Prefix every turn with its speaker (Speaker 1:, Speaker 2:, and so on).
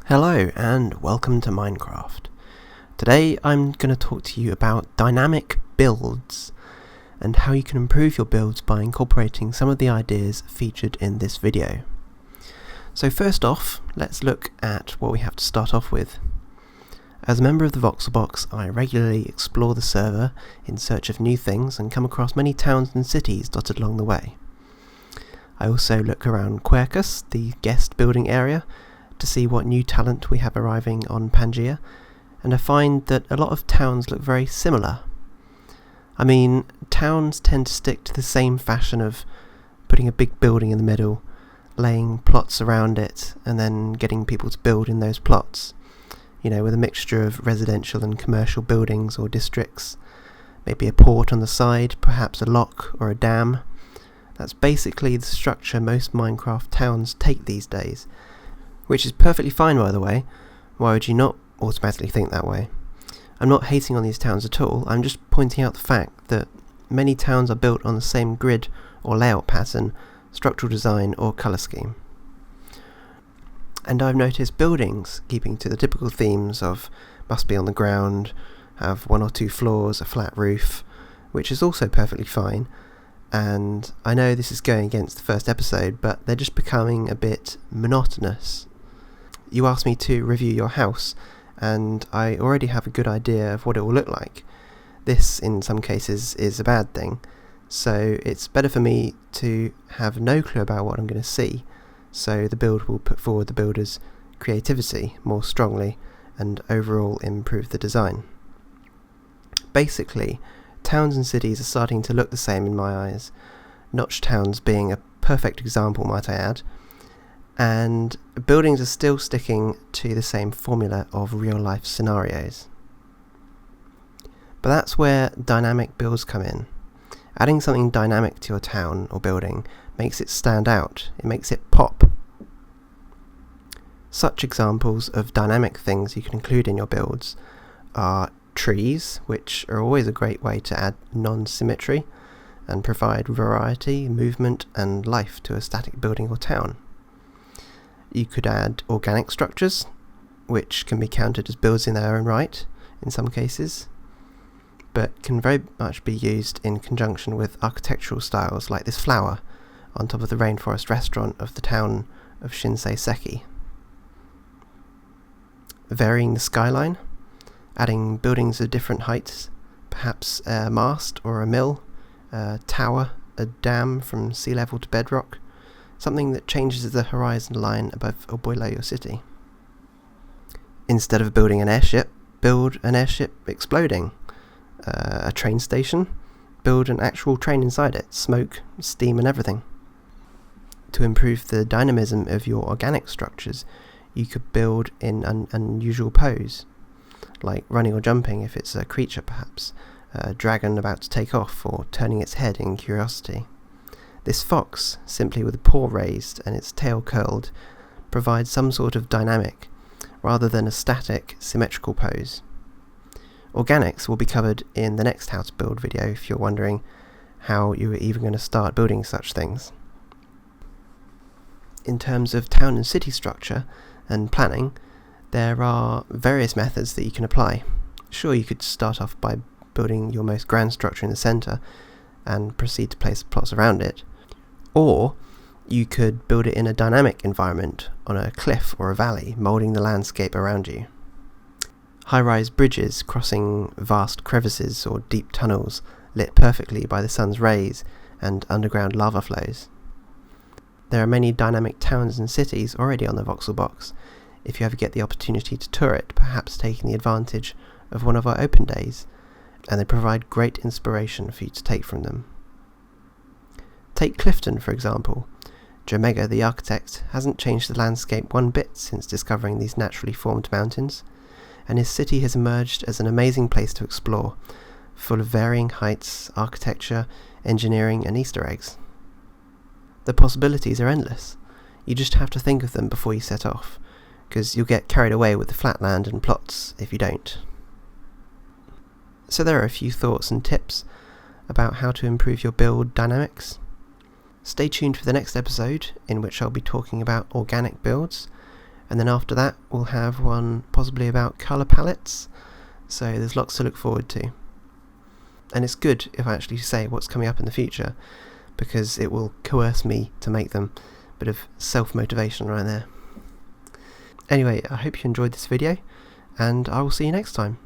Speaker 1: Hello and welcome to Minecraft. Today I'm going to talk to you about dynamic builds and how you can improve your builds by incorporating some of the ideas featured in this video. So first off, let's look at what we have to start off with. As a member of the VoxelBox, I regularly explore the server in search of new things and come across many towns and cities dotted along the way. I also look around Quercus, the guest building area, to see what new talent we have arriving on Pangaea, and I find that a lot of towns look very similar. I mean, towns tend to stick to the same fashion of putting a big building in the middle, laying plots around it, and then getting people to build in those plots. You know, with a mixture of residential and commercial buildings or districts, maybe a port on the side, perhaps a lock or a dam. That's basically the structure most Minecraft towns take these days, which is perfectly fine, by the way. Why would you not automatically think that way? I'm not hating on these towns at all, I'm just pointing out the fact that many towns are built on the same grid or layout pattern, structural design or colour scheme. And I've noticed buildings keeping to the typical themes of must be on the ground, have one or two floors, a flat roof, which is also perfectly fine. And I know this is going against the first episode, but they're just becoming a bit monotonous. You asked me to review your house, and I already have a good idea of what it will look like. This, in some cases, is a bad thing, so it's better for me to have no clue about what I'm going to see, so the build will put forward the builder's creativity more strongly and overall improve the design. Basically, towns and cities are starting to look the same in my eyes, Notch towns being a perfect example, might I add, and buildings are still sticking to the same formula of real-life scenarios. But that's where dynamic builds come in. Adding something dynamic to your town or building makes it stand out, it makes it pop. Such examples of dynamic things you can include in your builds are trees, which are always a great way to add non-symmetry and provide variety, movement and life to a static building or town. You could add organic structures, which can be counted as builds in their own right in some cases, but can very much be used in conjunction with architectural styles like this flower on top of the rainforest restaurant of the town of Shinsei Seki. Varying the skyline, adding buildings of different heights, perhaps a mast or a mill, a tower, a dam from sea level to bedrock, something that changes the horizon line above or below your city. Instead of building an airship, build an airship exploding. A train station, build an actual train inside it, smoke, steam and everything. To improve the dynamism of your organic structures, you could build in an unusual pose, like running or jumping if it's a creature perhaps, a dragon about to take off or turning its head in curiosity. This fox, simply with a paw raised and its tail curled, provides some sort of dynamic, rather than a static, symmetrical pose. Organics will be covered in the next how to build video if you're wondering how you are even going to start building such things. In terms of town and city structure and planning, there are various methods that you can apply. Sure, you could start off by building your most grand structure in the centre and proceed to place plots around it. Or you could build it in a dynamic environment on a cliff or a valley, moulding the landscape around you. High-rise bridges crossing vast crevices or deep tunnels lit perfectly by the sun's rays and underground lava flows. There are many dynamic towns and cities already on the VoxelBox, if you ever get the opportunity to tour it, perhaps taking the advantage of one of our open days, and they provide great inspiration for you to take from them. Take Clifton, for example. Jamaica, the architect, hasn't changed the landscape one bit since discovering these naturally formed mountains, and his city has emerged as an amazing place to explore, full of varying heights, architecture, engineering and Easter eggs. The possibilities are endless. You just have to think of them before you set off, because you'll get carried away with the flatland and plots if you don't. So there are a few thoughts and tips about how to improve your build dynamics. Stay tuned for the next episode, in which I'll be talking about organic builds, and then after that we'll have one possibly about colour palettes, so there's lots to look forward to. And it's good if I actually say what's coming up in the future, because it will coerce me to make them. Bit of self-motivation right there. Anyway, I hope you enjoyed this video, and I will see you next time.